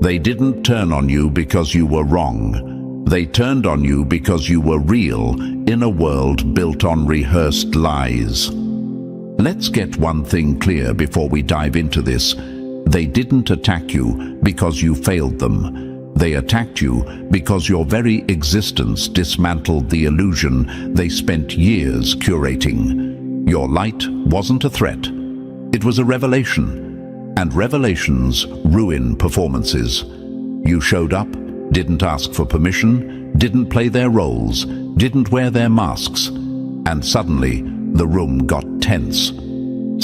They didn't turn on you because you were wrong. They turned on you because you were real in a world built on rehearsed lies. Let's get one thing clear before we dive into this. They didn't attack you because you failed them. They attacked you because your very existence dismantled the illusion they spent years curating. Your light wasn't a threat. It was a revelation. And revelations ruin performances. You showed up, didn't ask for permission, didn't play their roles, didn't wear their masks, and suddenly the room got tense.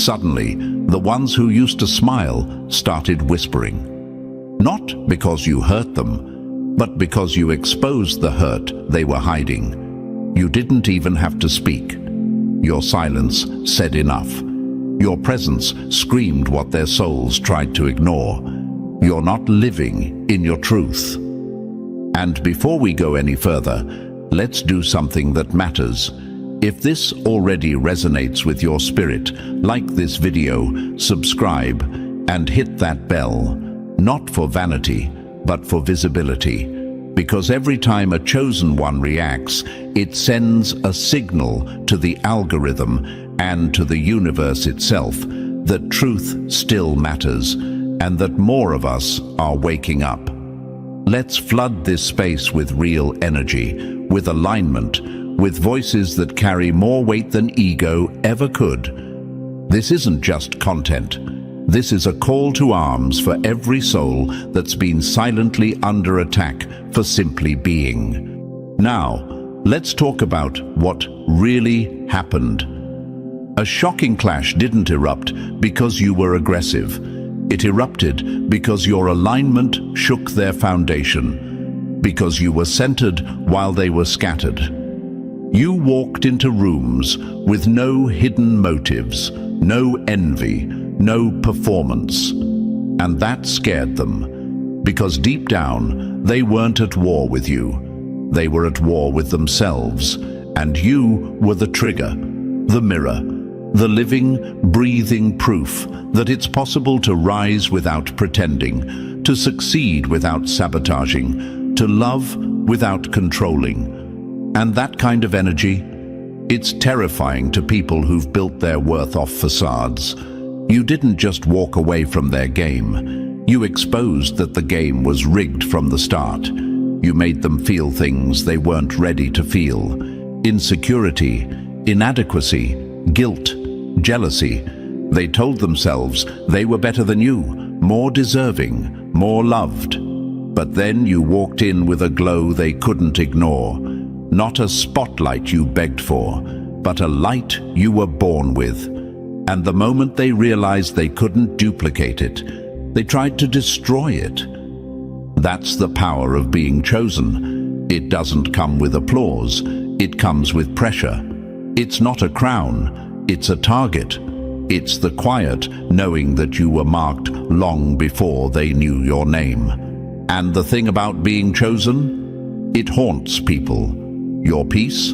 Suddenly, the ones who used to smile started whispering. Not because you hurt them, but because you exposed the hurt they were hiding. You didn't even have to speak. Your silence said enough. Your presence screamed what their souls tried to ignore. You're not living in your truth. And before we go any further, let's do something that matters. If this already resonates with your spirit, like this video, subscribe, and hit that bell. Not for vanity, but for visibility. Because every time a chosen one reacts, it sends a signal to the algorithm and to the universe itself that truth still matters and that more of us are waking up. Let's flood this space with real energy, with alignment, with voices that carry more weight than ego ever could. This isn't just content. This is a call to arms for every soul that's been silently under attack for simply being. Now, let's talk about what really happened. A shocking clash didn't erupt because you were aggressive. It erupted because your alignment shook their foundation, because you were centered while they were scattered. You walked into rooms with no hidden motives, no envy, no performance. And that scared them, because deep down, they weren't at war with you. They were at war with themselves, and you were the trigger, the mirror, the living, breathing proof that it's possible to rise without pretending, to succeed without sabotaging, to love without controlling. And that kind of energy, it's terrifying to people who've built their worth off facades. You didn't just walk away from their game. You exposed that the game was rigged from the start. You made them feel things they weren't ready to feel. Insecurity, inadequacy, guilt, jealousy. They told themselves they were better than you, more deserving, more loved. But then you walked in with a glow they couldn't ignore. Not a spotlight you begged for, but a light you were born with. And the moment they realized they couldn't duplicate it, they tried to destroy it. That's the power of being chosen. It doesn't come with applause. It comes with pressure. It's not a crown. It's a target. It's the quiet knowing that you were marked long before they knew your name. And the thing about being chosen? It haunts people. Your peace?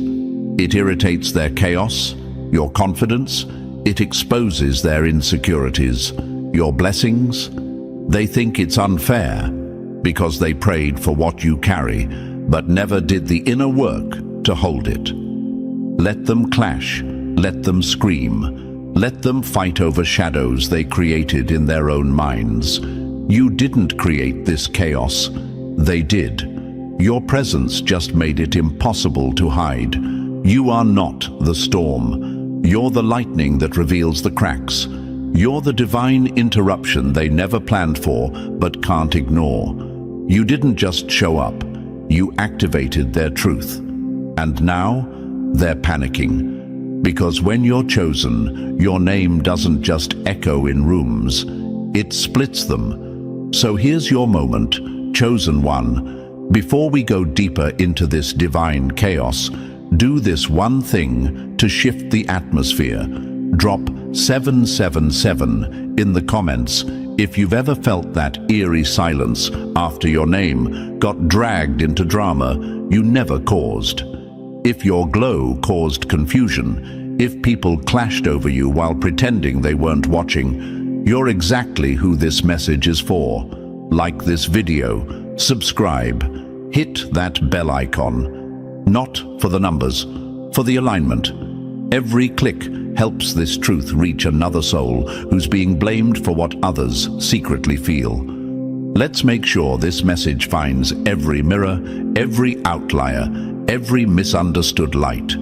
It irritates their chaos. Your confidence? It exposes their insecurities. Your blessings? They think it's unfair because they prayed for what you carry, but never did the inner work to hold it. Let them clash. Let them scream. Let them fight over shadows they created in their own minds. You didn't create this chaos. They did. Your presence just made it impossible to hide. You are not the storm. You're the lightning that reveals the cracks. You're the divine interruption they never planned for but can't ignore. You didn't just show up. You activated their truth. And now, they're panicking. Because when you're chosen, your name doesn't just echo in rooms, it splits them. So here's your moment, chosen one. Before we go deeper into this divine chaos, do this one thing to shift the atmosphere. Drop 777 in the comments if you've ever felt that eerie silence after your name got dragged into drama you never caused. If your glow caused confusion, if people clashed over you while pretending they weren't watching, you're exactly who this message is for. like this video, subscribe, hit that bell icon. Not for the numbers, for the alignment. Every click helps this truth reach another soul who's being blamed for what others secretly feel. Let's make sure this message finds every mirror, every outlier, every misunderstood light.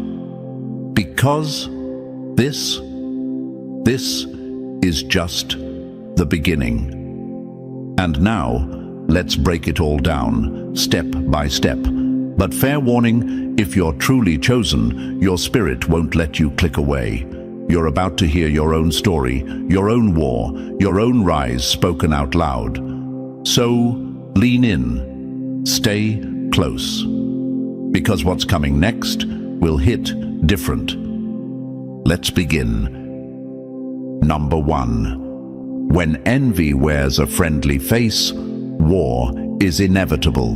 Because this is just the beginning. And now, let's break it all down, step by step. But fair warning, if you're truly chosen, your spirit won't let you click away. You're about to hear your own story, your own war, your own rise spoken out loud. So, lean in, stay close. Because what's coming next will hit different. Let's begin. Number 1. When envy wears a friendly face, war is inevitable.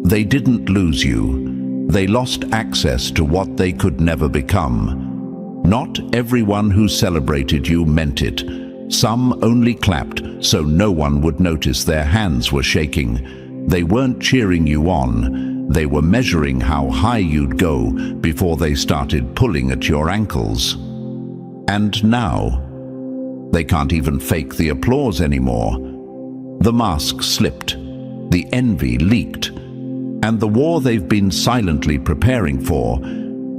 They didn't lose you. They lost access to what they could never become. Not everyone who celebrated you meant it. Some only clapped so no one would notice their hands were shaking. They weren't cheering you on. They were measuring how high you'd go before they started pulling at your ankles. And now, they can't even fake the applause anymore. The mask slipped, the envy leaked, and the war they've been silently preparing for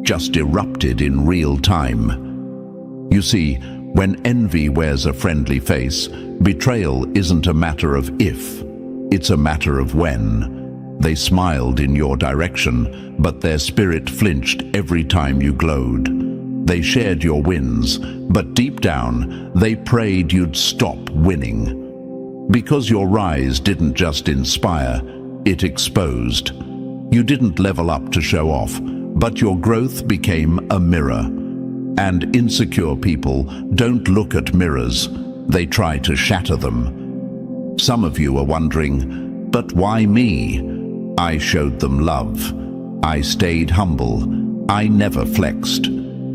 just erupted in real time. You see, when envy wears a friendly face, betrayal isn't a matter of if, it's a matter of when. They smiled in your direction, but their spirit flinched every time you glowed. They shared your wins, but deep down, they prayed you'd stop winning. Because your rise didn't just inspire, it exposed. You didn't level up to show off, but your growth became a mirror. And insecure people don't look at mirrors, they try to shatter them. Some of you are wondering, but why me? I showed them love. I stayed humble. I never flexed.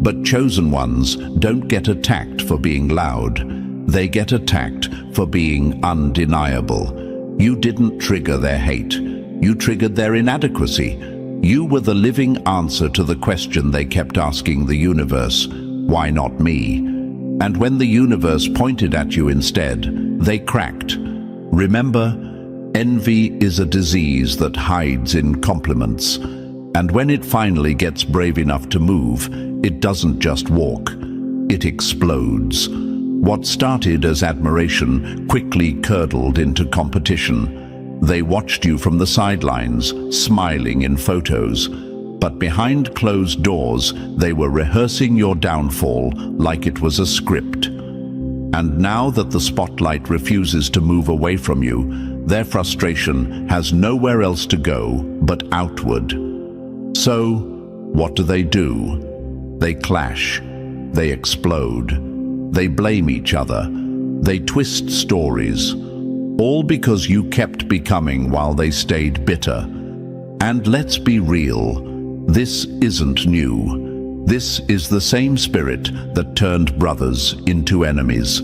But chosen ones don't get attacked for being loud. They get attacked for being undeniable. You didn't trigger their hate. You triggered their inadequacy. You were the living answer to the question they kept asking the universe, why not me? And when the universe pointed at you instead, they cracked. Remember, envy is a disease that hides in compliments. And when it finally gets brave enough to move, it doesn't just walk, it explodes. What started as admiration quickly curdled into competition. They watched you from the sidelines, smiling in photos. But behind closed doors, they were rehearsing your downfall like it was a script. And now that the spotlight refuses to move away from you, their frustration has nowhere else to go but outward. So, what do? They clash, they explode, they blame each other, they twist stories, all because you kept becoming while they stayed bitter. And let's be real, this isn't new. This is the same spirit that turned brothers into enemies.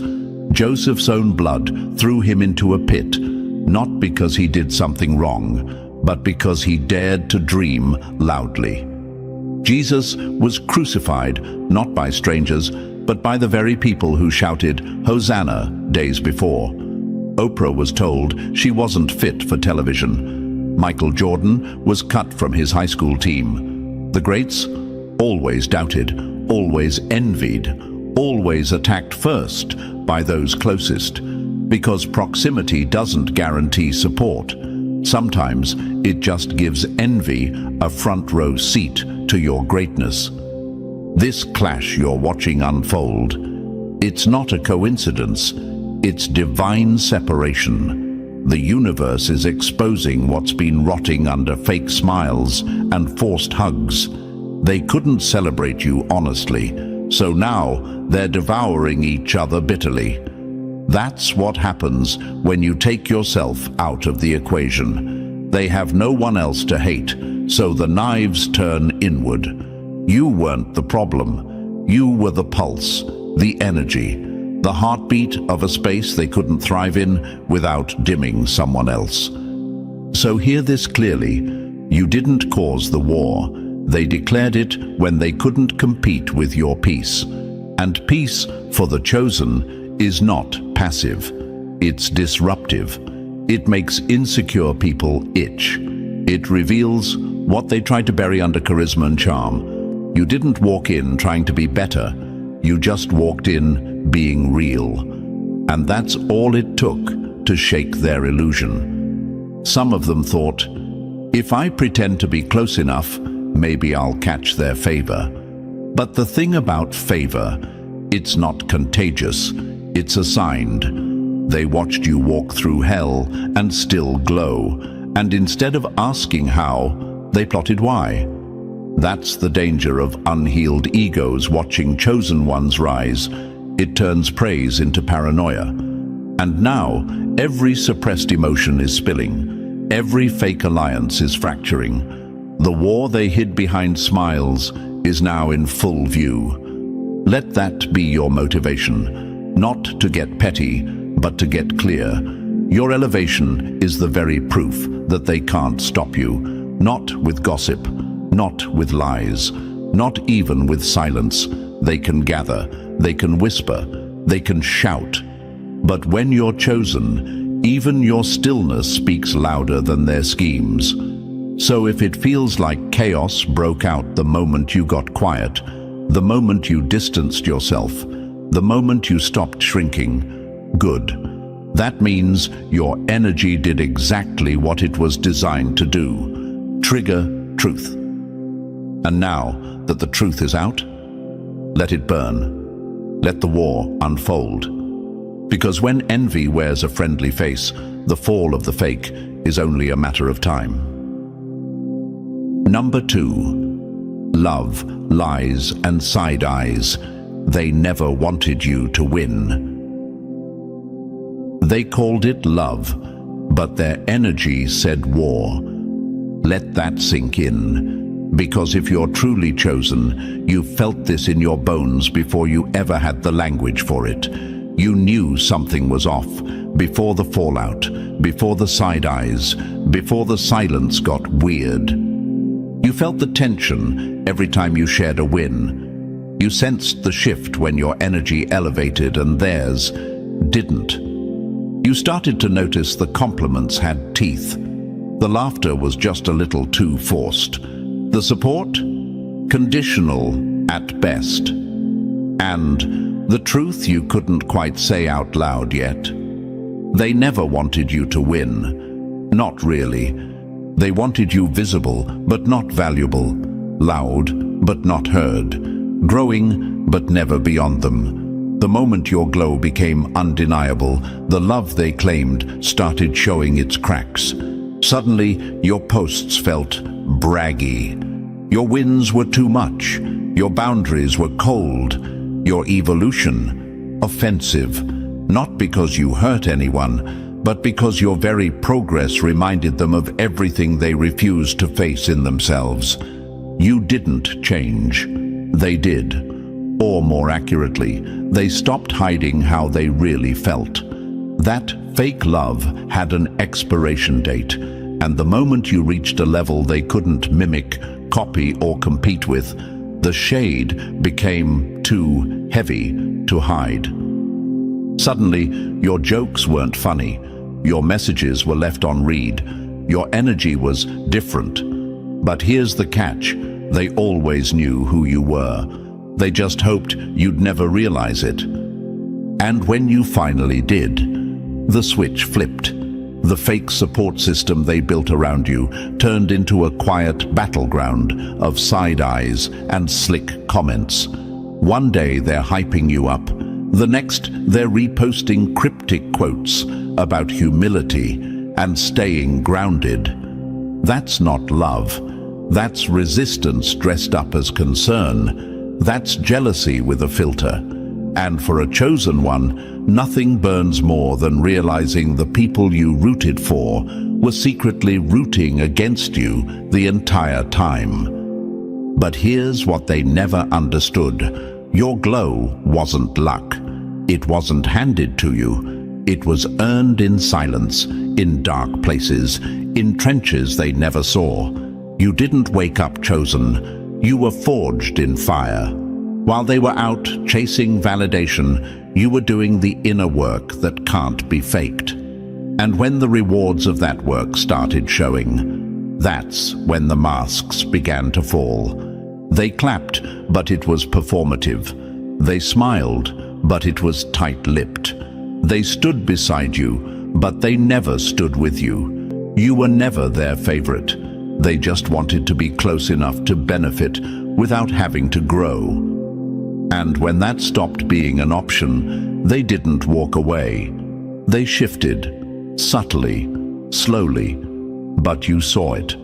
Joseph's own blood threw him into a pit, not because he did something wrong, but because he dared to dream loudly. Jesus was crucified not by strangers, but by the very people who shouted, "Hosanna," days before. Oprah was told she wasn't fit for television. Michael Jordan was cut from his high school team. The greats always doubted, always envied, always attacked first by those closest, because proximity doesn't guarantee support. Sometimes it just gives envy a front row seat to your greatness. This clash you're watching unfold, it's not a coincidence, it's divine separation. The universe is exposing what's been rotting under fake smiles and forced hugs. They couldn't celebrate you honestly, so now they're devouring each other bitterly. That's what happens when you take yourself out of the equation. They have no one else to hate, so the knives turn inward. You weren't the problem. You were the pulse, the energy. the heartbeat of a space they couldn't thrive in without dimming someone else. So hear this clearly: you didn't cause the war. They declared it when they couldn't compete with your peace. And peace, for the chosen, is not passive. It's disruptive. It makes insecure people itch. It reveals what they tried to bury under charisma and charm. You didn't walk in trying to be better. You just walked in being real. And that's all it took to shake their illusion. Some of them thought, if I pretend to be close enough, maybe I'll catch their favor. But the thing about favor, it's not contagious, it's assigned. They watched you walk through hell and still glow, and instead of asking how, they plotted why. That's the danger of unhealed egos watching chosen ones rise. It turns praise into paranoia. And now, every suppressed emotion is spilling. Every fake alliance is fracturing. The war they hid behind smiles is now in full view. Let that be your motivation, not to get petty, but to get clear. Your elevation is the very proof that they can't stop you, not with gossip, not with lies, not even with silence. They can gather, they can whisper, they can shout. But when you're chosen, even your stillness speaks louder than their schemes. So if it feels like chaos broke out the moment you got quiet, the moment you distanced yourself, the moment you stopped shrinking, good. That means your energy did exactly what it was designed to do: trigger truth. And now that the truth is out, let it burn. Let the war unfold. Because when envy wears a friendly face, the fall of the fake is only a matter of time. Number 2. Love, lies, and side eyes. They never wanted you to win. They called it love, but their energy said war. Let that sink in. Because if you're truly chosen, you felt this in your bones before you ever had the language for it. You knew something was off before the fallout, before the side eyes, before the silence got weird. You felt the tension every time you shared a win. You sensed the shift when your energy elevated and theirs didn't. You started to notice the compliments had teeth. The laughter was just a little too forced. The support? Conditional at best. And the truth you couldn't quite say out loud yet. They never wanted you to win. Not really. They wanted you visible, but not valuable. Loud, but not heard. Growing, but never beyond them. The moment your glow became undeniable, the love they claimed started showing its cracks. Suddenly, your posts felt braggy. Your wins were too much. Your boundaries were cold. Your evolution offensive. Not because you hurt anyone, but because your very progress reminded them of everything they refused to face in themselves. You didn't change. They did. Or more accurately, they stopped hiding how they really felt. That fake love had an expiration date, and the moment you reached a level they couldn't mimic, copy, or compete with, the shade became too heavy to hide. Suddenly, your jokes weren't funny. Your messages were left on read. Your energy was different. But here's the catch. They always knew who you were. They just hoped you'd never realize it. And when you finally did, the switch flipped. The fake support system they built around you turned into a quiet battleground of side eyes and slick comments. One day they're hyping you up. The next, they're reposting cryptic quotes about humility and staying grounded. That's not love. That's resistance dressed up as concern. That's jealousy with a filter. And for a chosen one, nothing burns more than realizing the people you rooted for were secretly rooting against you the entire time. But here's what they never understood. Your glow wasn't luck. It wasn't handed to you. It was earned in silence, in dark places, in trenches they never saw. You didn't wake up chosen. You were forged in fire. While they were out chasing validation, you were doing the inner work that can't be faked. And when the rewards of that work started showing, that's when the masks began to fall. They clapped, but it was performative. They smiled, but it was tight-lipped. They stood beside you, but they never stood with you. You were never their favorite. They just wanted to be close enough to benefit without having to grow. And when that stopped being an option, they didn't walk away. They shifted, subtly, slowly, but you saw it.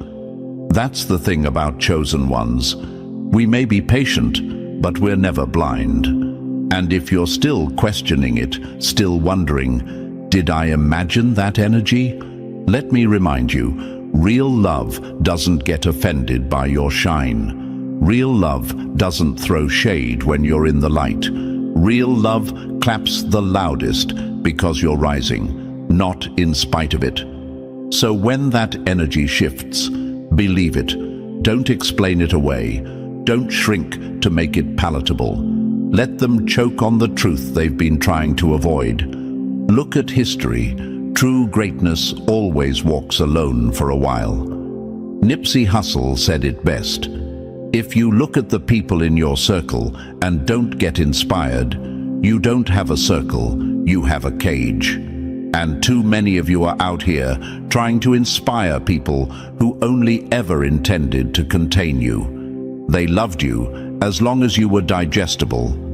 That's the thing about chosen ones. We may be patient, but we're never blind. And if you're still questioning it, still wondering, did I imagine that energy? Let me remind you, real love doesn't get offended by your shine. Real love doesn't throw shade when you're in the light. Real love claps the loudest because you're rising, not in spite of it. So when that energy shifts, believe it. Don't explain it away. Don't shrink to make it palatable. Let them choke on the truth they've been trying to avoid. Look at history. True greatness always walks alone for a while. Nipsey Hussle said it best. If you look at the people in your circle and don't get inspired, you don't have a circle, you have a cage. And too many of you are out here trying to inspire people who only ever intended to contain you. They loved you as long as you were digestible.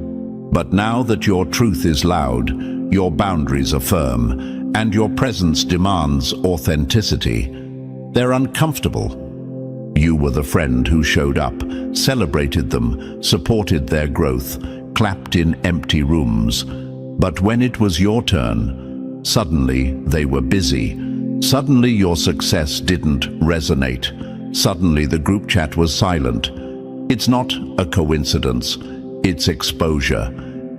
But now that your truth is loud, your boundaries are firm, and your presence demands authenticity, they're uncomfortable. You were the friend who showed up, celebrated them, supported their growth, clapped in empty rooms. But when it was your turn, suddenly they were busy. Suddenly your success didn't resonate. Suddenly the group chat was silent. It's not a coincidence, it's exposure.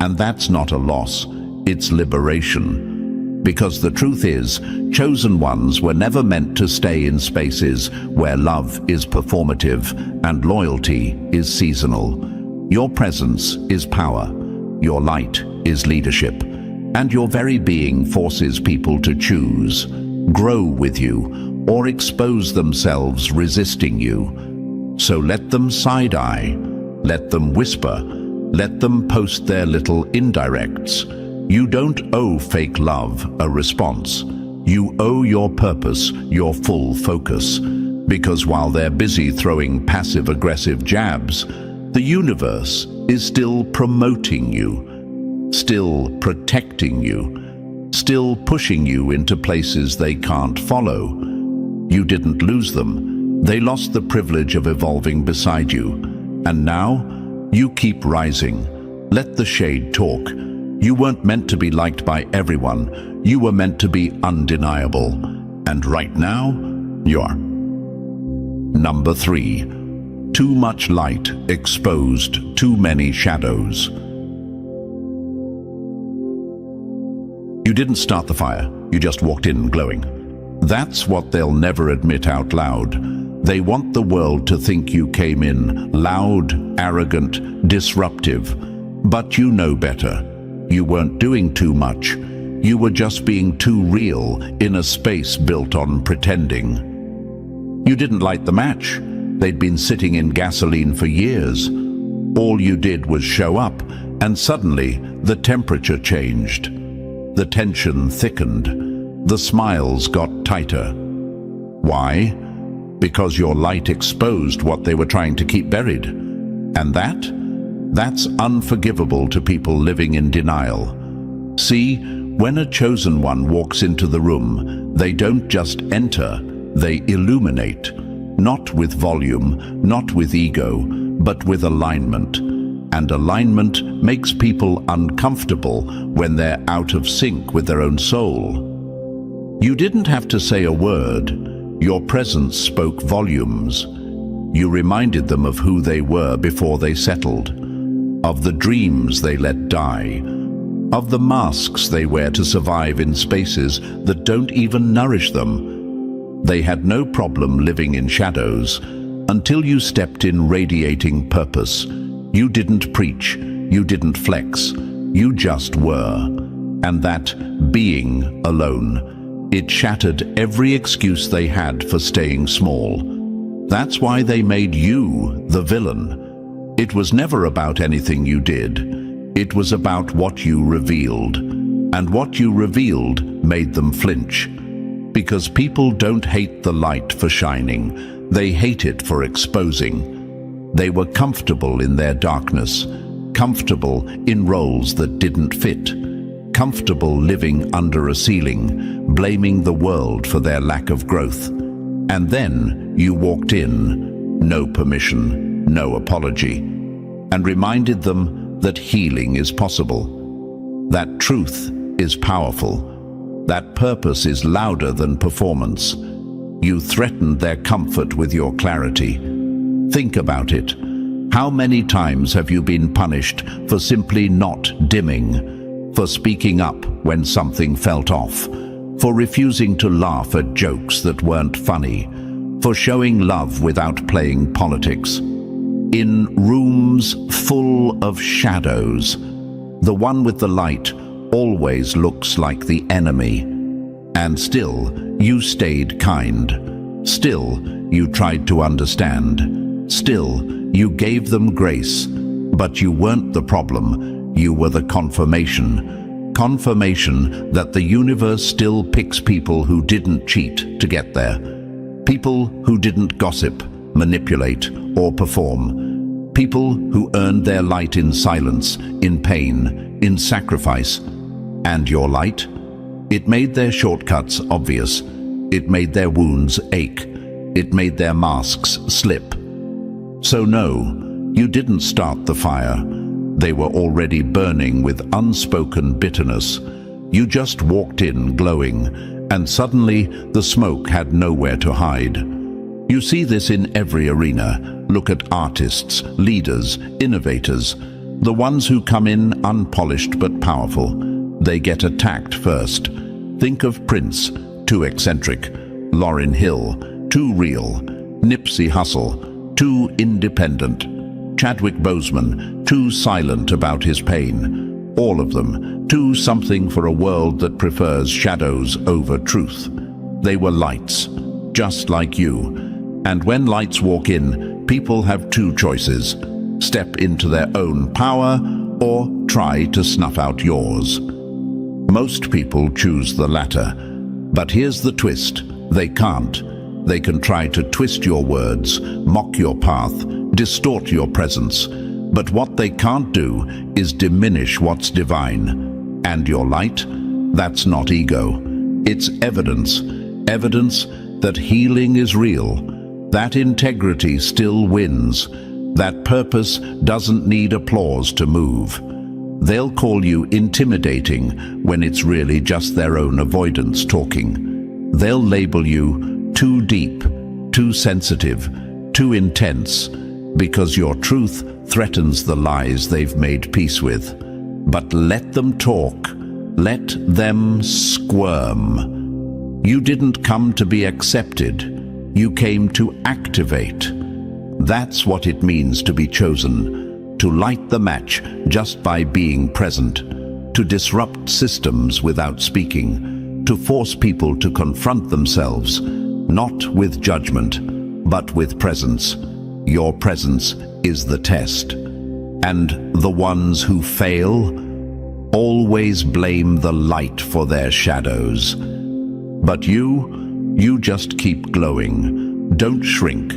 And that's not a loss, it's liberation. Because the truth is, chosen ones were never meant to stay in spaces where love is performative and loyalty is seasonal. Your presence is power, your light is leadership, and your very being forces people to choose, grow with you, or expose themselves resisting you. So let them side-eye, let them whisper, let them post their little indirects. You don't owe fake love a response. You owe your purpose your full focus. Because while they're busy throwing passive-aggressive jabs, the universe is still promoting you, still protecting you, still pushing you into places they can't follow. You didn't lose them. They lost the privilege of evolving beside you. And now, you keep rising. Let the shade talk. You weren't meant to be liked by everyone. You were meant to be undeniable. And right now, you are. Number 3. Too much light exposed too many shadows. You didn't start the fire. You just walked in glowing. That's what they'll never admit out loud. They want the world to think you came in loud, arrogant, disruptive. But you know better. You weren't doing too much. You were just being too real in a space built on pretending. You didn't light the match. They'd been sitting in gasoline for years. All you did was show up, and suddenly the temperature changed. The tension thickened. The smiles got tighter. Why? Because your light exposed what they were trying to keep buried. And that's unforgivable to people living in denial. See, when a chosen one walks into the room, they don't just enter, they illuminate. Not with volume, not with ego, but with alignment. And alignment makes people uncomfortable when they're out of sync with their own soul. You didn't have to say a word. Your presence spoke volumes. You reminded them of who they were before they settled, of the dreams they let die, of the masks they wear to survive in spaces that don't even nourish them. They had no problem living in shadows until you stepped in radiating purpose. You didn't preach, you didn't flex, you just were. And that being alone, it shattered every excuse they had for staying small. That's why they made you the villain. It was never about anything you did. It was about what you revealed. And what you revealed made them flinch. Because people don't hate the light for shining. They hate it for exposing. They were comfortable in their darkness. Comfortable in roles that didn't fit. Comfortable living under a ceiling, blaming the world for their lack of growth. And then you walked in, no permission, no apology, and reminded them that healing is possible, that truth is powerful, that purpose is louder than performance. You threatened their comfort with your clarity. Think about it. How many times have you been punished for simply not dimming, for speaking up when something felt off, for refusing to laugh at jokes that weren't funny, for showing love without playing politics? In rooms full of shadows, the one with the light always looks like the enemy. And still, you stayed kind. Still, you tried to understand. Still, you gave them grace. But you weren't the problem. You were the confirmation. Confirmation that the universe still picks people who didn't cheat to get there. People who didn't gossip, manipulate, or perform. People who earned their light in silence, in pain, in sacrifice. And your light? It made their shortcuts obvious. It made their wounds ache. It made their masks slip. So no, you didn't start the fire. They were already burning with unspoken bitterness. You just walked in glowing, and suddenly the smoke had nowhere to hide. You see this in every arena. Look at artists, leaders, innovators, the ones who come in unpolished but powerful. They get attacked first. Think of Prince, too eccentric; Lauryn Hill, too real; Nipsey Hussle, too independent; Chadwick Boseman, too silent about his pain. All of them, too something for a world that prefers shadows over truth. They were lights, just like you. And when lights walk in, people have two choices: step into their own power or try to snuff out yours. Most people choose the latter. But here's the twist: they can't. They can try to twist your words, mock your path, distort your presence. But what they can't do is diminish what's divine. And your light? That's not ego. It's evidence. Evidence that healing is real. That integrity still wins. That purpose doesn't need applause to move. They'll call you intimidating when it's really just their own avoidance talking. They'll label you too deep, too sensitive, too intense, because your truth threatens the lies they've made peace with. But let them talk. Let them squirm. You didn't come to be accepted. You came to activate. That's what it means to be chosen. To light the match just by being present. To disrupt systems without speaking. To force people to confront themselves, not with judgment, but with presence. Your presence is the test. And the ones who fail always blame the light for their shadows. But you just keep glowing. Don't shrink.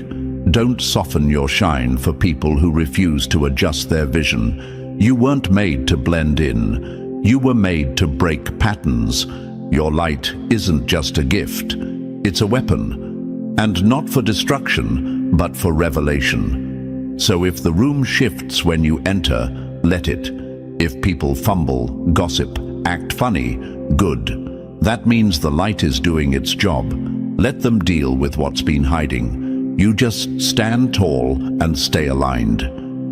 Don't soften your shine for people who refuse to adjust their vision. You weren't made to blend in. You were made to break patterns. Your light isn't just a gift. It's a weapon. And not for destruction, but for revelation. So if the room shifts when you enter, let it. If people fumble, gossip, act funny, good. That means the light is doing its job. Let them deal with what's been hiding. You just stand tall and stay aligned.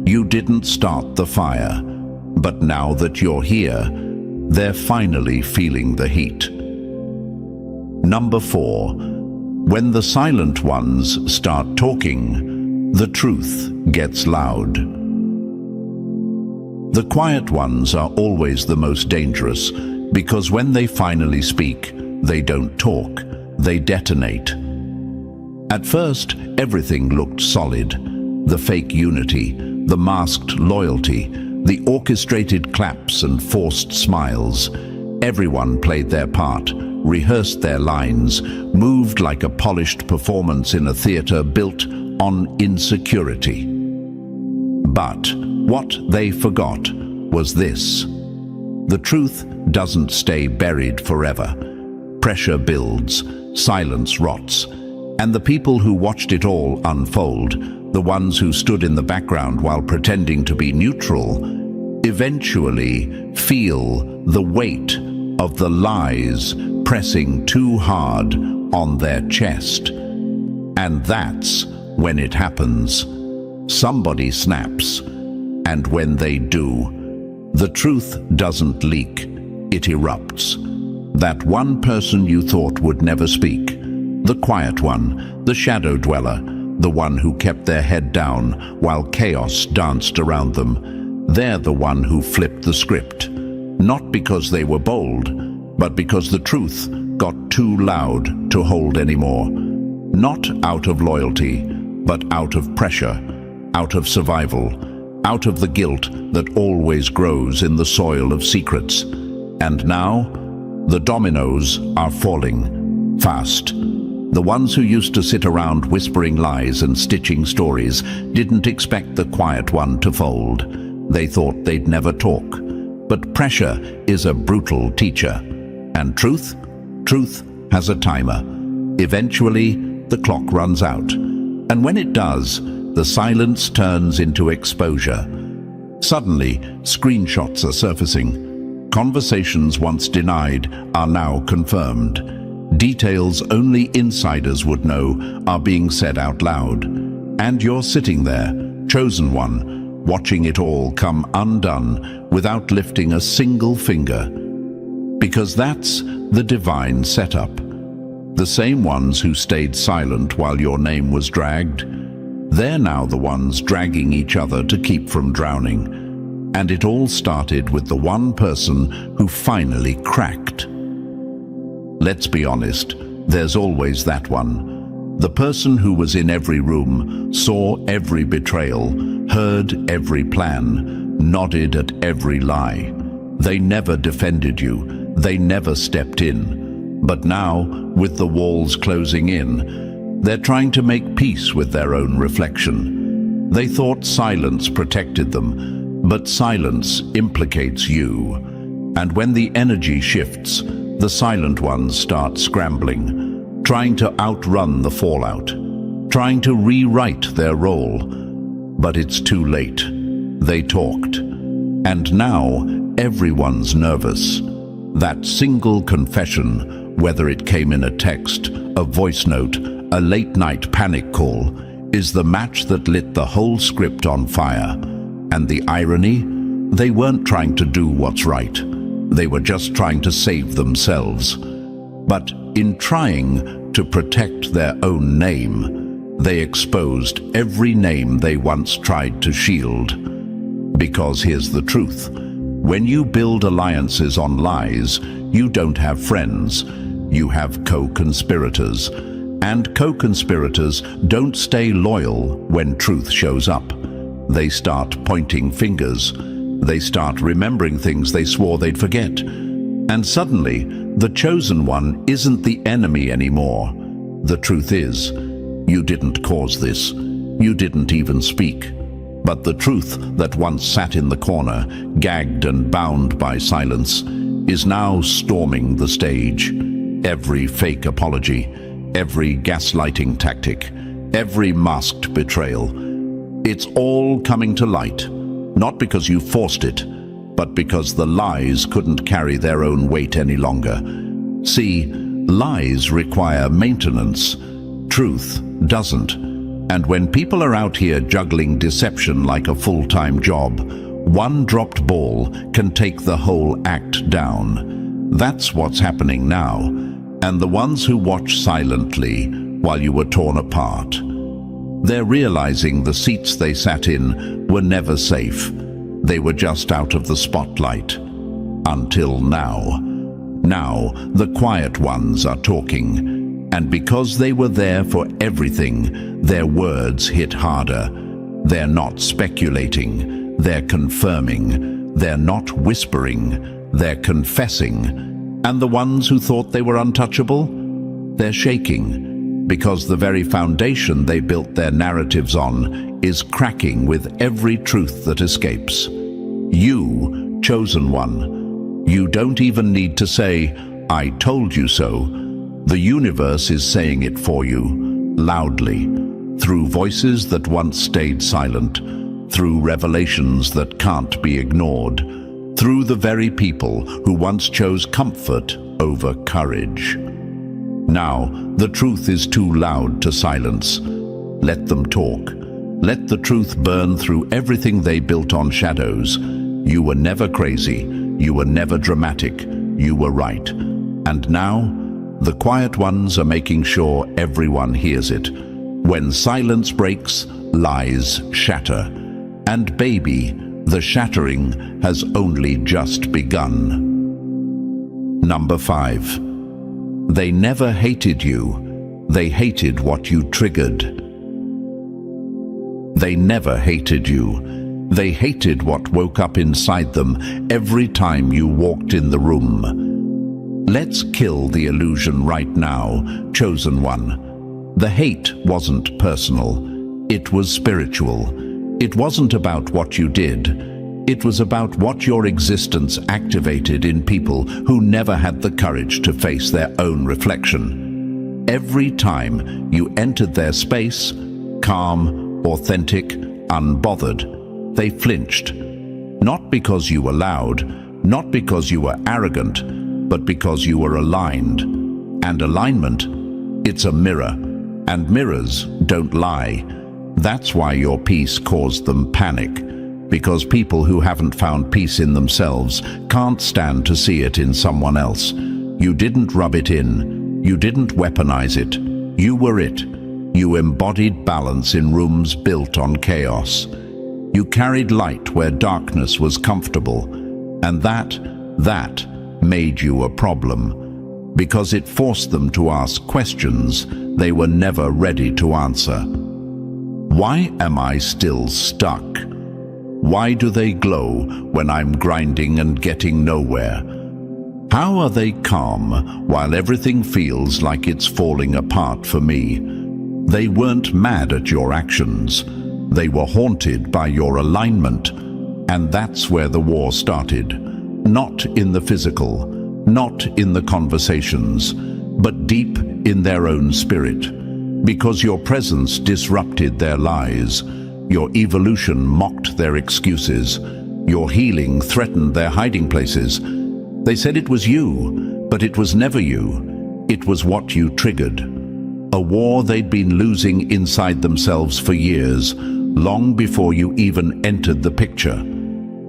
You didn't start the fire. But now that you're here, they're finally feeling the heat. Number 4. When the silent ones start talking, the truth gets loud. The quiet ones are always the most dangerous, because when they finally speak, they don't talk, they detonate. At first, everything looked solid. The fake unity, the masked loyalty, the orchestrated claps and forced smiles. Everyone played their part, rehearsed their lines, moved like a polished performance in a theater built on insecurity. But what they forgot was this: the truth doesn't stay buried forever. Pressure builds, silence rots, and the people who watched it all unfold, the ones who stood in the background while pretending to be neutral, eventually feel the weight of the lies pressing too hard on their chest. And that's when it happens. Somebody snaps, and when they do, the truth doesn't leak, it erupts. That one person you thought would never speak, the quiet one, the shadow dweller, the one who kept their head down while chaos danced around them, they're the one who flipped the script. Not because they were bold, but because the truth got too loud to hold anymore. Not out of loyalty, but out of pressure, out of survival, out of the guilt that always grows in the soil of secrets. And now, the dominoes are falling fast. The ones who used to sit around whispering lies and stitching stories didn't expect the quiet one to fold. They thought they'd never talk. But pressure is a brutal teacher. And truth has a timer. Eventually, the clock runs out. And when it does, the silence turns into exposure. Suddenly, screenshots are surfacing. Conversations once denied are now confirmed. Details only insiders would know are being said out loud. And you're sitting there, chosen one, watching it all come undone without lifting a single finger. Because that's the divine setup. The same ones who stayed silent while your name was dragged, they're now the ones dragging each other to keep from drowning. And it all started with the one person who finally cracked. Let's be honest, there's always that one. The person who was in every room, saw every betrayal, heard every plan, nodded at every lie. They never defended you, they never stepped in. But now, with the walls closing in, they're trying to make peace with their own reflection. They thought silence protected them, but silence implicates you. And when the energy shifts, the silent ones start scrambling, trying to outrun the fallout, trying to rewrite their role. But it's too late. They talked. And now everyone's nervous. That single confession, whether it came in a text, a voice note, a late-night panic call, is the match that lit the whole script on fire. And the irony? They weren't trying to do what's right. They were just trying to save themselves. But in trying to protect their own name, they exposed every name they once tried to shield. Because here's the truth. When you build alliances on lies, you don't have friends. You have co-conspirators. And co-conspirators don't stay loyal when truth shows up. They start pointing fingers. They start remembering things they swore they'd forget. And suddenly, the chosen one isn't the enemy anymore. The truth is, you didn't cause this. You didn't even speak. But the truth that once sat in the corner, gagged and bound by silence, is now storming the stage. Every fake apology, every gaslighting tactic, every masked betrayal, it's all coming to light. Not because you forced it, but because the lies couldn't carry their own weight any longer. See, lies require maintenance. Truth doesn't. And when people are out here juggling deception like a full-time job, One dropped ball can take the whole act down. That's what's happening now. And the ones who watched silently while you were torn apart, they're realizing the seats they sat in were never safe. They were just out of the spotlight. Until now. Now, the quiet ones are talking. And because they were there for everything, their words hit harder. They're not speculating. They're confirming. They're not whispering. They're confessing. And the ones who thought they were untouchable? They're shaking. Because the very foundation they built their narratives on is cracking with every truth that escapes. You, chosen one, you don't even need to say, "I told you so." The universe is saying it for you, loudly, through voices that once stayed silent, through revelations that can't be ignored, through the very people who once chose comfort over courage. Now, the truth is too loud to silence. Let them talk. Let the truth burn through everything they built on shadows. You were never crazy. You were never dramatic. You were right. And now, the quiet ones are making sure everyone hears it. When silence breaks, lies shatter. And baby, the shattering has only just begun. Number 5. They never hated you. They hated what you triggered. They never hated you. They hated what woke up inside them every time you walked in the room. Let's kill the illusion right now, chosen one. The hate wasn't personal. It was spiritual. It wasn't about what you did. It was about what your existence activated in people who never had the courage to face their own reflection. Every time you entered their space, calm, authentic, unbothered, they flinched. Not because you were loud, not because you were arrogant, but because you were aligned. And alignment, it's a mirror. And mirrors don't lie. That's why your peace caused them panic. Because people who haven't found peace in themselves can't stand to see it in someone else. You didn't rub it in. You didn't weaponize it. You were it. You embodied balance in rooms built on chaos. You carried light where darkness was comfortable. And that made you a problem. Because it forced them to ask questions they were never ready to answer. Why am I still stuck? Why do they glow when I'm grinding and getting nowhere? How are they calm while everything feels like it's falling apart for me? They weren't mad at your actions. They were haunted by your alignment. And that's where the war started. Not in the physical, not in the conversations, but deep in their own spirit. Because your presence disrupted their lies. Your evolution mocked their excuses. Your healing threatened their hiding places. They said it was you, but it was never you. It was what you triggered. A war they'd been losing inside themselves for years, long before you even entered the picture.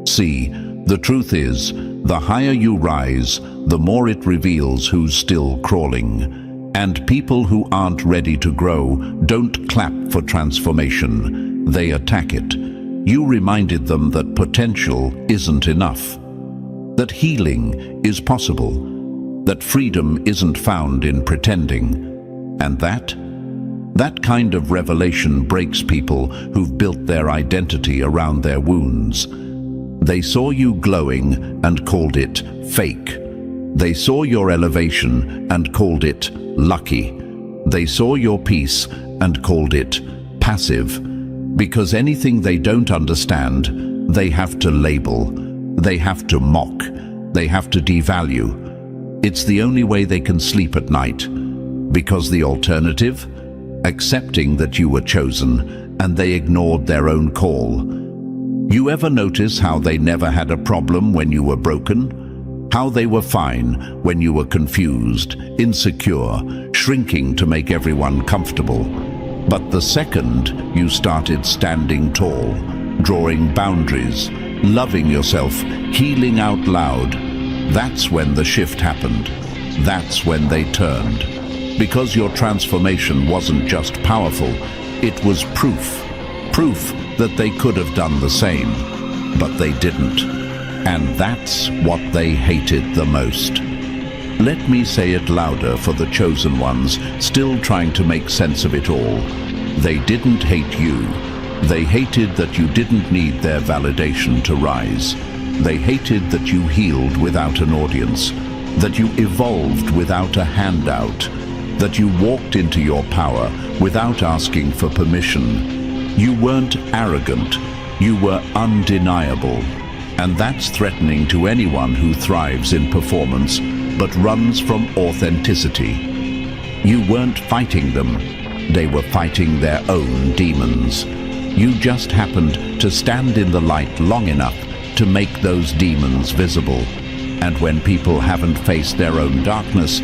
See, the truth is, the higher you rise, the more it reveals who's still crawling. And people who aren't ready to grow don't clap for transformation. They attack it. You reminded them that potential isn't enough. That healing is possible. That freedom isn't found in pretending. And that kind of revelation breaks people who've built their identity around their wounds. They saw you glowing and called it fake. They saw your elevation and called it lucky. They saw your peace and called it passive. Because anything they don't understand, they have to label. They have to mock. They have to devalue. It's the only way they can sleep at night. Because the alternative? Accepting that you were chosen and they ignored their own call. You ever notice how they never had a problem when you were broken? How they were fine when you were confused, insecure, shrinking to make everyone comfortable. But the second you started standing tall, drawing boundaries, loving yourself, healing out loud. That's when the shift happened. That's when they turned. Because your transformation wasn't just powerful, it was proof. Proof that they could have done the same, but they didn't. And that's what they hated the most. Let me say it louder for the chosen ones still trying to make sense of it all. They didn't hate you. They hated that you didn't need their validation to rise. They hated that you healed without an audience, that you evolved without a handout, that you walked into your power without asking for permission. You weren't arrogant, you were undeniable. And that's threatening to anyone who thrives in performance but runs from authenticity. You weren't fighting them, they were fighting their own demons. You just happened to stand in the light long enough to make those demons visible. And when people haven't faced their own darkness,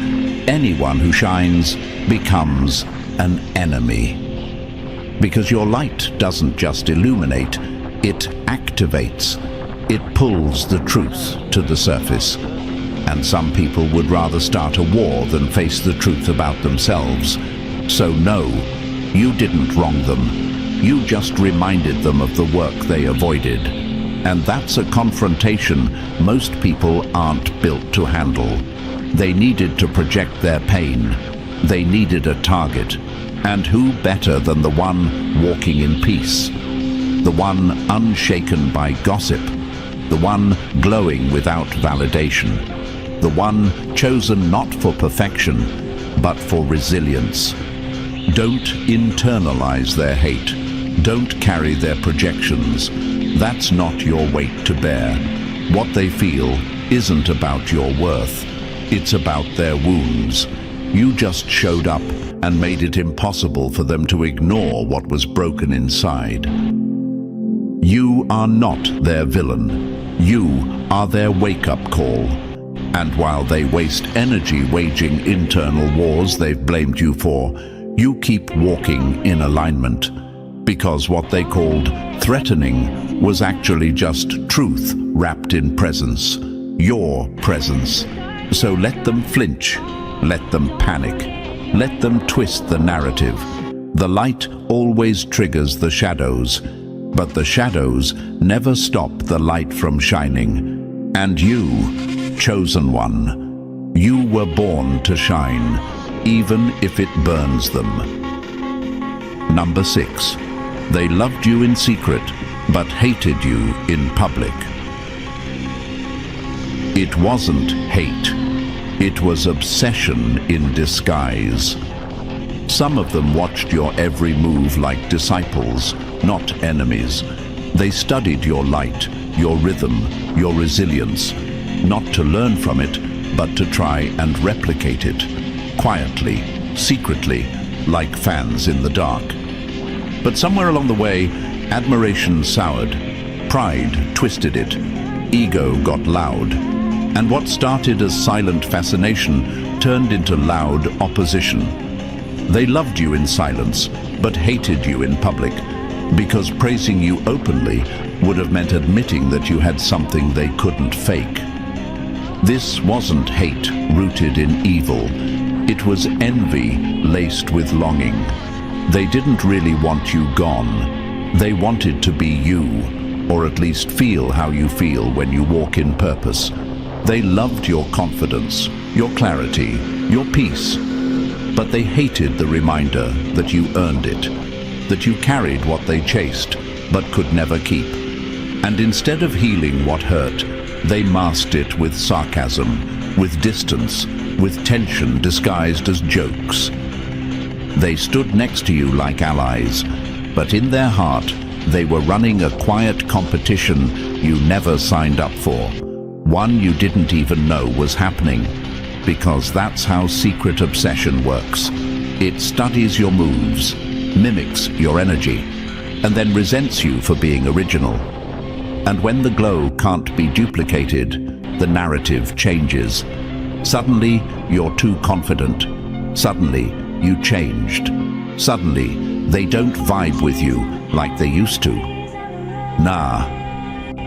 anyone who shines becomes an enemy. Because your light doesn't just illuminate, it activates. It pulls the truth to the surface. And some people would rather start a war than face the truth about themselves. So no, you didn't wrong them. You just reminded them of the work they avoided. And that's a confrontation most people aren't built to handle. They needed to project their pain. They needed a target. And who better than the one walking in peace? The one unshaken by gossip. The one glowing without validation. The one chosen not for perfection, but for resilience. Don't internalize their hate. Don't carry their projections. That's not your weight to bear. What they feel isn't about your worth. It's about their wounds. You just showed up and made it impossible for them to ignore what was broken inside. You are not their villain. You are their wake-up call. And while they waste energy waging internal wars they've blamed you for, you keep walking in alignment. Because what they called threatening was actually just truth wrapped in presence. Your presence. So let them flinch. Let them panic. Let them twist the narrative. The light always triggers the shadows, but the shadows never stop the light from shining. And you, chosen one, you were born to shine, even if it burns them. Number 6. They loved you in secret, but hated you in public. It wasn't hate. It was obsession in disguise. Some of them watched your every move like disciples, not enemies. They studied your light, your rhythm, your resilience, not to learn from it, but to try and replicate it, quietly, secretly, like fans in the dark. But somewhere along the way, admiration soured, pride twisted it, ego got loud, and what started as silent fascination turned into loud opposition. They loved you in silence, but hated you in public, because praising you openly would have meant admitting that you had something they couldn't fake. This wasn't hate rooted in evil. It was envy laced with longing. They didn't really want you gone. They wanted to be you, or at least feel how you feel when you walk in purpose. They loved your confidence, your clarity, your peace. But they hated the reminder that you earned it, that you carried what they chased, but could never keep. And instead of healing what hurt, they masked it with sarcasm, with distance, with tension disguised as jokes. They stood next to you like allies, but in their heart, they were running a quiet competition you never signed up for. One you didn't even know was happening, because that's how secret obsession works. It studies your moves, mimics your energy, and then resents you for being original. And when the glow can't be duplicated, the narrative changes. Suddenly, you're too confident. Suddenly, you changed. Suddenly, they don't vibe with you like they used to. Nah,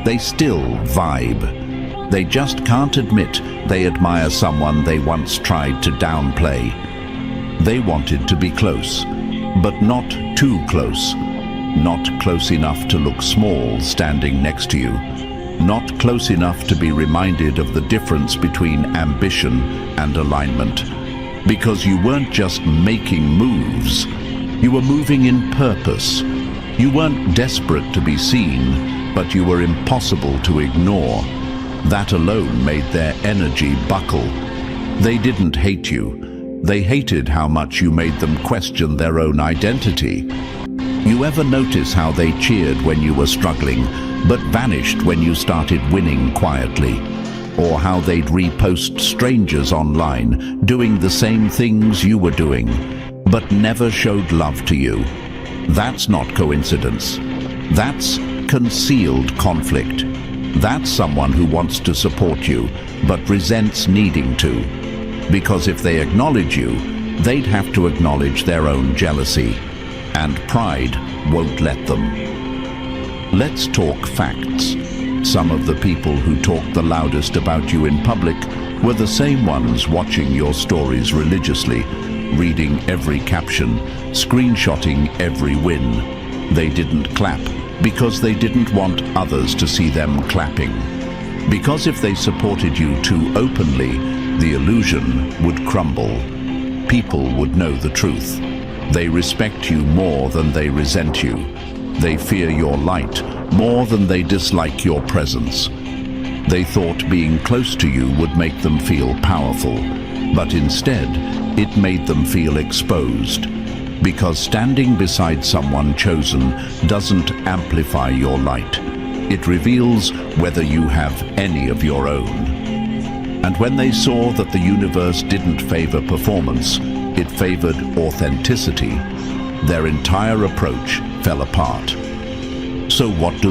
They still vibe. They just can't admit they admire someone they once tried to downplay. They wanted to be close, but not too close. Not close enough to look small standing next to you. Not close enough to be reminded of the difference between ambition and alignment. Because you weren't just making moves, you were moving in purpose. You weren't desperate to be seen, but you were impossible to ignore. That alone made their energy buckle. They didn't hate you. They hated how much you made them question their own identity. You ever notice how they cheered when you were struggling, but vanished when you started winning quietly? Or how they'd repost strangers online doing the same things you were doing, but never showed love to you? That's not coincidence. That's concealed conflict. That's someone who wants to support you, but resents needing to. Because if they acknowledge you, they'd have to acknowledge their own jealousy. And pride won't let them. Let's talk facts. Some of the people who talked the loudest about you in public were the same ones watching your stories religiously, reading every caption, screenshotting every win. They didn't clap because they didn't want others to see them clapping. Because if they supported you too openly, the illusion would crumble. People would know the truth. They respect you more than they resent you. They fear your light more than they dislike your presence. They thought being close to you would make them feel powerful, but instead, it made them feel exposed. Because standing beside someone chosen doesn't amplify your light. It reveals whether you have any of your own. And when they saw that the universe didn't favor performance, it favored authenticity, their entire approach fell apart. So what do?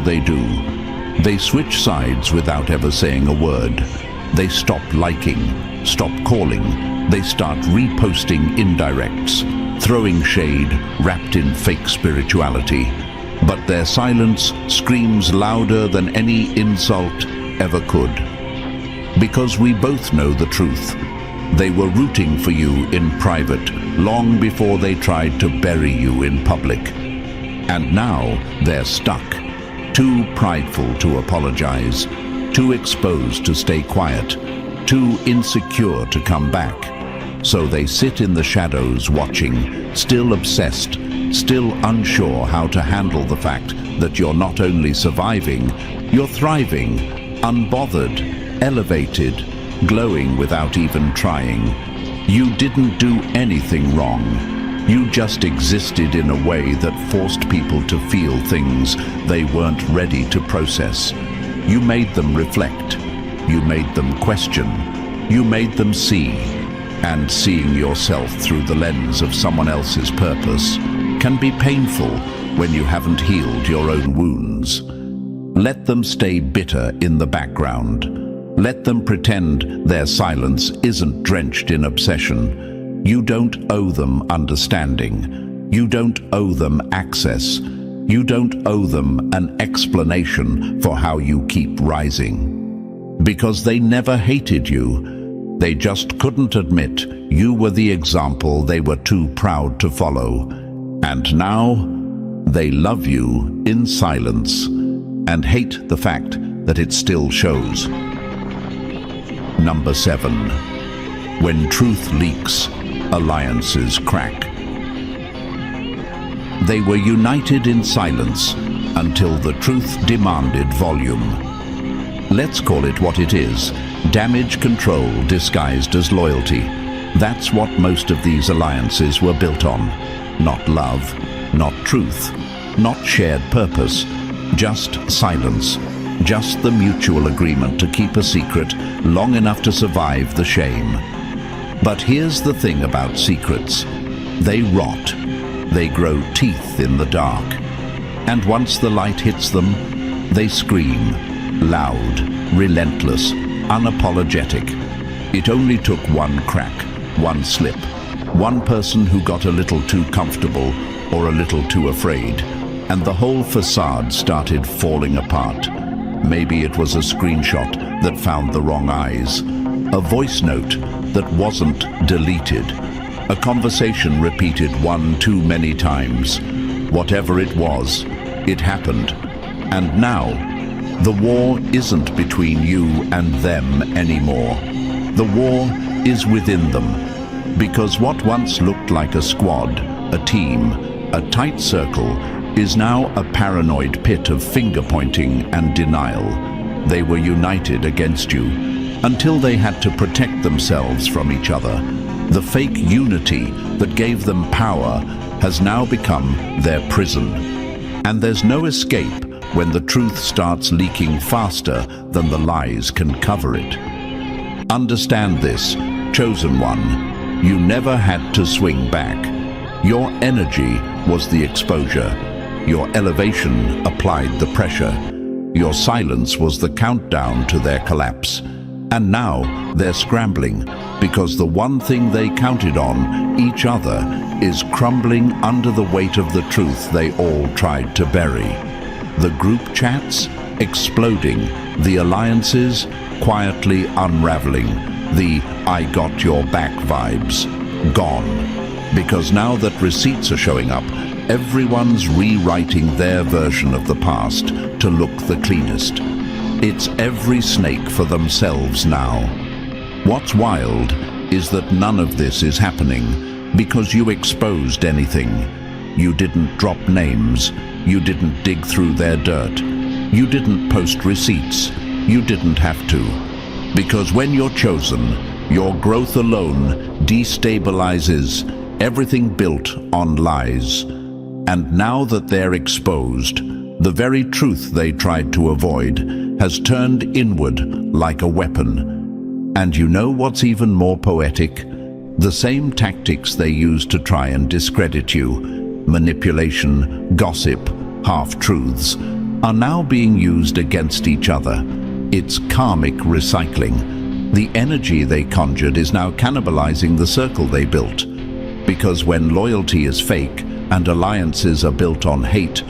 They switch sides without ever saying a word. They stop liking, stop calling. They start reposting indirects, throwing shade wrapped in fake spirituality. But their silence screams louder than any insult ever could. Because we both know the truth. They were rooting for you in private long before they tried to bury you in public. And now they're stuck, too prideful to apologize, too exposed to stay quiet, too insecure to come back. So they sit in the shadows watching, still obsessed, still unsure how to handle the fact that you're not only surviving, you're thriving, unbothered, elevated, glowing without even trying. You didn't do anything wrong. You just existed in a way that forced people to feel things they weren't ready to process. You made them reflect. You made them question. You made them see. And seeing yourself through the lens of someone else's purpose can be painful when you haven't healed your own wounds. Let them stay bitter in the background. Let them pretend their silence isn't drenched in obsession. You don't owe them understanding. You don't owe them access. You don't owe them an explanation for how you keep rising. Because they never hated you. They just couldn't admit you were the example they were too proud to follow. And now, they love you in silence and hate the fact that it still shows. Number 7. When truth leaks, alliances crack. They were united in silence until the truth demanded volume. Let's call it what it is, damage control disguised as loyalty. That's what most of these alliances were built on. Not love, not truth, not shared purpose, just silence. Just the mutual agreement to keep a secret long enough to survive the shame. But here's the thing about secrets. They rot. They grow teeth in the dark. And once the light hits them, they scream. Loud, relentless, unapologetic. It only took one crack, one slip, one person who got a little too comfortable or a little too afraid, and the whole facade started falling apart. Maybe it was a screenshot that found the wrong eyes, a voice note that wasn't deleted, a conversation repeated one too many times. Whatever it was, it happened. And now, the war isn't between you and them anymore. The war is within them, because what once looked like a squad, a team, a tight circle, is now a paranoid pit of finger-pointing and denial. They were united against you, until they had to protect themselves from each other. The fake unity that gave them power has now become their prison. And there's no escape when the truth starts leaking faster than the lies can cover it. Understand this, chosen one. You never had to swing back. Your energy was the exposure. Your elevation applied the pressure. Your silence was the countdown to their collapse. And now they're scrambling because the one thing they counted on, each other, is crumbling under the weight of the truth they all tried to bury. The group chats exploding, the alliances quietly unraveling, the "I got your back" vibes gone. Because now that receipts are showing up, everyone's rewriting their version of the past to look the cleanest. It's every snake for themselves now. What's wild is that none of this is happening because you exposed anything. You didn't drop names. You didn't dig through their dirt. You didn't post receipts. You didn't have to. Because when you're chosen, your growth alone destabilizes everything built on lies. And now that they're exposed, the very truth they tried to avoid has turned inward like a weapon. And you know what's even more poetic? The same tactics they used to try and discredit you, manipulation, gossip, half-truths, are now being used against each other. It's karmic recycling. The energy they conjured is now cannibalizing the circle they built. Because when loyalty is fake and alliances are built on hate,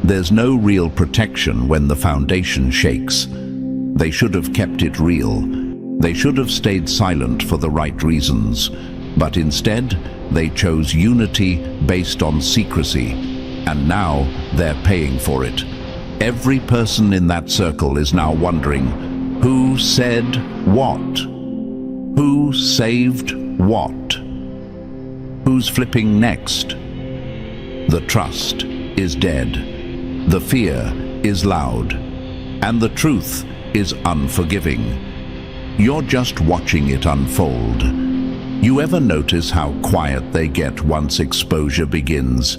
there's no real protection when the foundation shakes. They should have kept it real. They should have stayed silent for the right reasons. But instead, they chose unity based on secrecy. And now they're paying for it. Every person in that circle is now wondering, who said what? Who saved what? Who's flipping next? The trust is dead. The fear is loud. And the truth is unforgiving. You're just watching it unfold. You ever notice how quiet they get once exposure begins?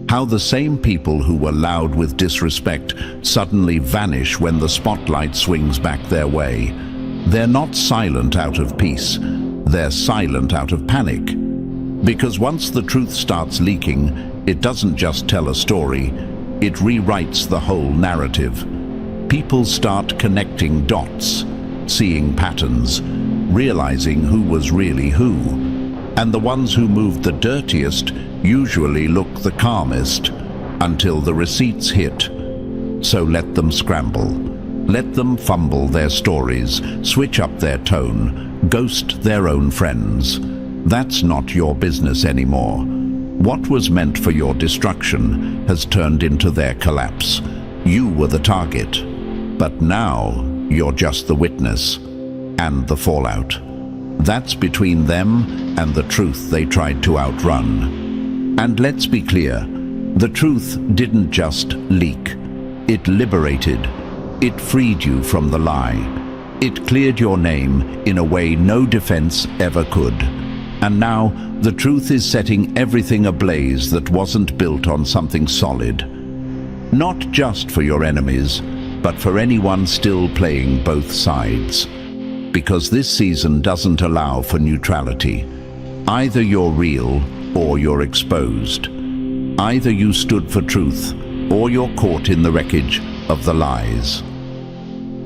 How the same people who were loud with disrespect suddenly vanish when the spotlight swings back their way. They're not silent out of peace. They're silent out of panic. Because once the truth starts leaking, it doesn't just tell a story, it rewrites the whole narrative. People start connecting dots, seeing patterns, realizing who was really who. And the ones who moved the dirtiest usually look the calmest until the receipts hit. So let them scramble. Let them fumble their stories, switch up their tone, ghost their own friends. That's not your business anymore. What was meant for your destruction has turned into their collapse. You were the target, but now you're just the witness and the fallout. That's between them and the truth they tried to outrun. And let's be clear, the truth didn't just leak. It liberated. It freed you from the lie. It cleared your name in a way no defense ever could. And now, the truth is setting everything ablaze that wasn't built on something solid. Not just for your enemies, but for anyone still playing both sides. Because this season doesn't allow for neutrality. Either you're real or you're exposed. Either you stood for truth or you're caught in the wreckage of the lies.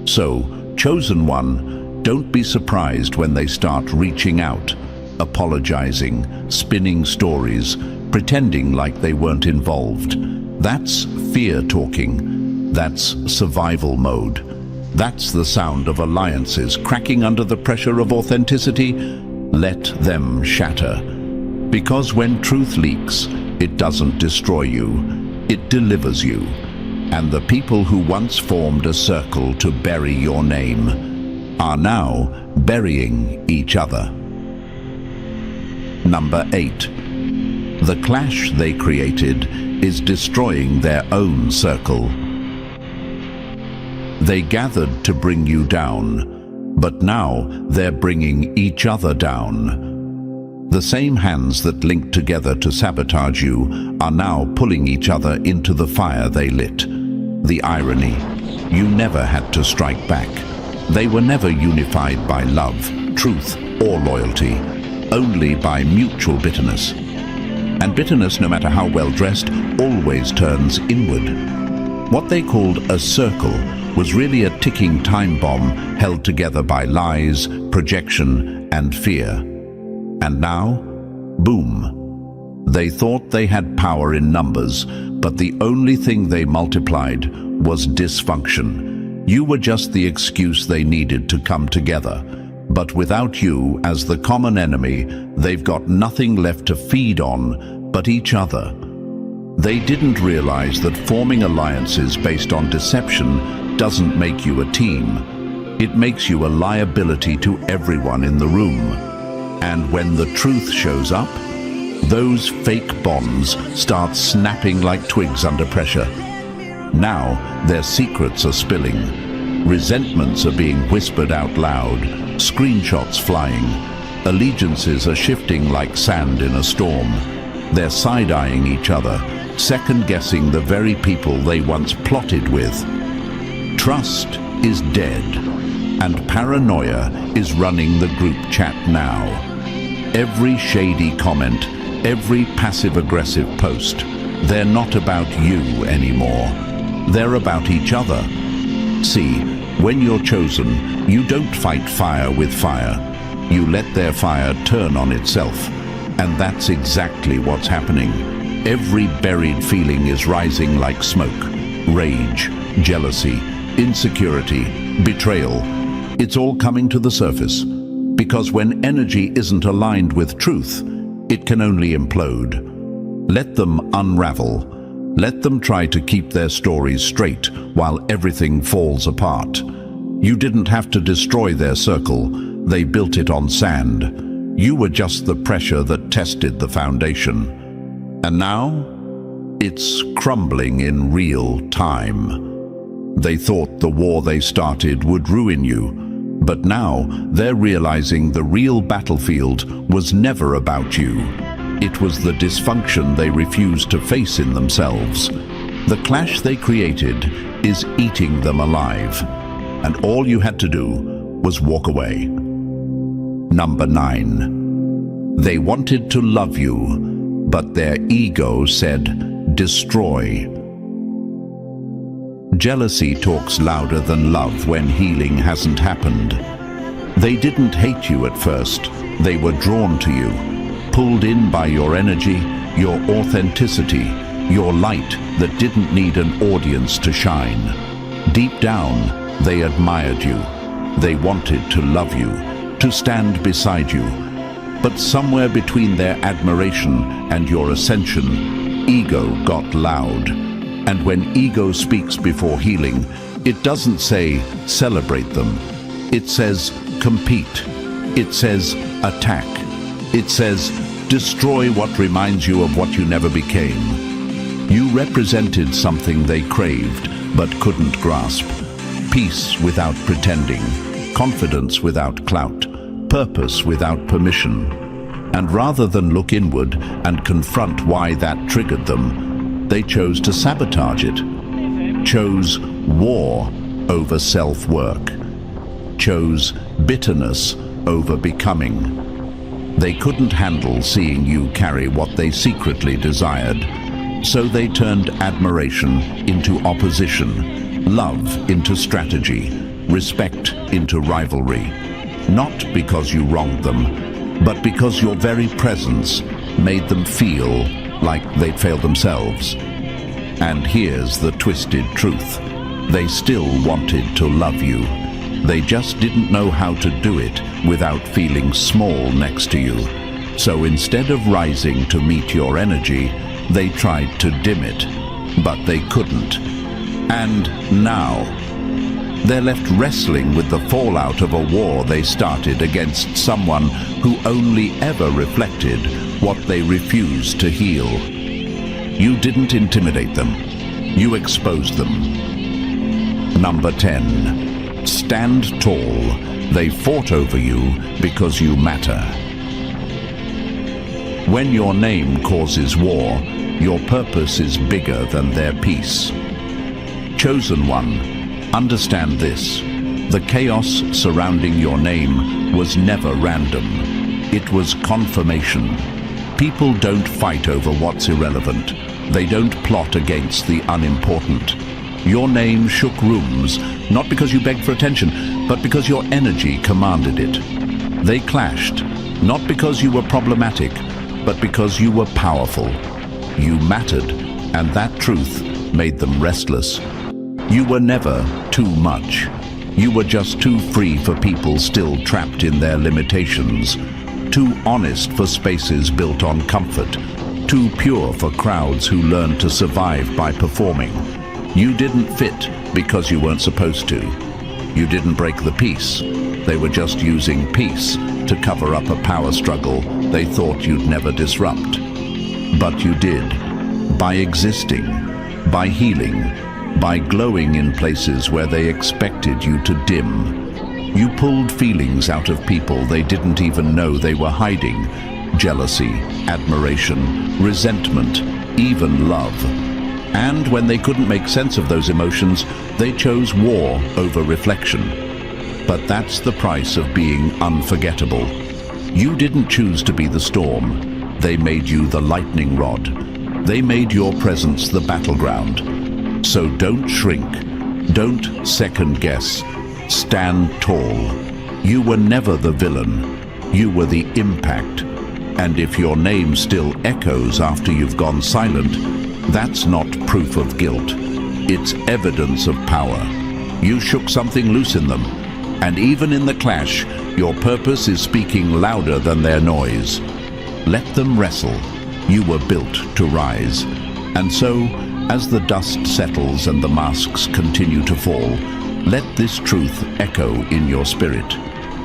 So, chosen one, don't be surprised when they start reaching out, apologizing, spinning stories, pretending like they weren't involved. That's fear talking. That's survival mode. That's the sound of alliances cracking under the pressure of authenticity. Let them shatter. Because when truth leaks, it doesn't destroy you, it delivers you. And the people who once formed a circle to bury your name are now burying each other. Number 8. The clash they created is destroying their own circle. They gathered to bring you down, but now they're bringing each other down. The same hands that linked together to sabotage you are now pulling each other into the fire they lit. The irony, you never had to strike back. They were never unified by love, truth, or loyalty, only by mutual bitterness. And bitterness, no matter how well dressed, always turns inward. What they called a circle was really a ticking time bomb held together by lies, projection, and fear. And now, boom. They thought they had power in numbers, but the only thing they multiplied was dysfunction. You were just the excuse they needed to come together. But without you as the common enemy, they've got nothing left to feed on but each other. They didn't realize that forming alliances based on deception doesn't make you a team. It makes you a liability to everyone in the room. And when the truth shows up, those fake bonds start snapping like twigs under pressure. Now their secrets are spilling. Resentments are being whispered out loud, screenshots flying. Allegiances are shifting like sand in a storm. They're side-eyeing each other, second-guessing the very people they once plotted with. Trust is dead, and paranoia is running the group chat now. Every shady comment, every passive-aggressive post, they're not about you anymore. They're about each other. See, when you're chosen, you don't fight fire with fire. You let their fire turn on itself. And that's exactly what's happening. Every buried feeling is rising like smoke. Rage, jealousy, insecurity, betrayal. It's all coming to the surface. Because when energy isn't aligned with truth, it can only implode. Let them unravel. Let them try to keep their stories straight while everything falls apart. You didn't have to destroy their circle. They built it on sand. You were just the pressure that tested the foundation. And now, it's crumbling in real time. They thought the war they started would ruin you, but now they're realizing the real battlefield was never about you. It was the dysfunction they refused to face in themselves. The clash they created is eating them alive, and all you had to do was walk away. Number 9. They wanted to love you, but their ego said, destroy. Jealousy talks louder than love when healing hasn't happened. They didn't hate you at first. They were drawn to you, pulled in by your energy, your authenticity, your light that didn't need an audience to shine. Deep down, they admired you. They wanted to love you, to stand beside you. But somewhere between their admiration and your ascension, ego got loud. And when ego speaks before healing, it doesn't say, celebrate them. It says, compete. It says, attack. It says, destroy what reminds you of what you never became. You represented something they craved but couldn't grasp. Peace without pretending, confidence without clout, purpose without permission. And rather than look inward and confront why that triggered them, they chose to sabotage it. Chose war over self-work. Chose bitterness over becoming. They couldn't handle seeing you carry what they secretly desired. So they turned admiration into opposition, love into strategy, respect into rivalry. Not because you wronged them, but because your very presence made them feel like they'd failed themselves. And here's the twisted truth. They still wanted to love you. They just didn't know how to do it without feeling small next to you. So instead of rising to meet your energy, they tried to dim it, but they couldn't. And now, they're left wrestling with the fallout of a war they started against someone who only ever reflected what they refused to heal. You didn't intimidate them. You exposed them. Number 10. Stand tall. They fought over you because you matter. When your name causes war, your purpose is bigger than their peace. Chosen one, understand this. The chaos surrounding your name was never random. It was confirmation. People don't fight over what's irrelevant. They don't plot against the unimportant. Your name shook rooms, not because you begged for attention, but because your energy commanded it. They clashed, not because you were problematic, but because you were powerful. You mattered, and that truth made them restless. You were never too much. You were just too free for people still trapped in their limitations, too honest for spaces built on comfort, too pure for crowds who learned to survive by performing. You didn't fit because you weren't supposed to. You didn't break the peace. They were just using peace to cover up a power struggle they thought you'd never disrupt. But you did, by existing, by healing, by glowing in places where they expected you to dim. You pulled feelings out of people they didn't even know they were hiding. Jealousy, admiration, resentment, even love. And when they couldn't make sense of those emotions, they chose war over reflection. But that's the price of being unforgettable. You didn't choose to be the storm. They made you the lightning rod. They made your presence the battleground. So don't shrink. Don't second guess. Stand tall. You were never the villain. You were the impact. And if your name still echoes after you've gone silent, that's not proof of guilt. It's evidence of power. You shook something loose in them. And even in the clash, your purpose is speaking louder than their noise. Let them wrestle. You were built to rise. And so, as the dust settles and the masks continue to fall, let this truth echo in your spirit.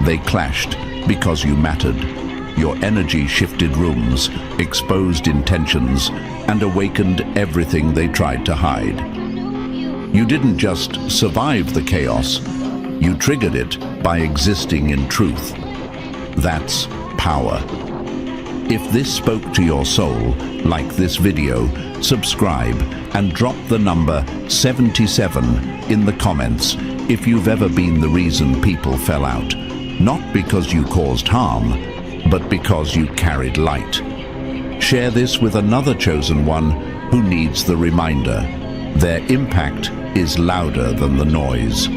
They clashed because you mattered. Your energy shifted rooms, exposed intentions, and awakened everything they tried to hide. You didn't just survive the chaos, you triggered it by existing in truth. That's power. If this spoke to your soul, like this video, subscribe and drop the number 77 in the comments if you've ever been the reason people fell out. Not because you caused harm, but because you carried light. Share this with another chosen one who needs the reminder. Their impact is louder than the noise.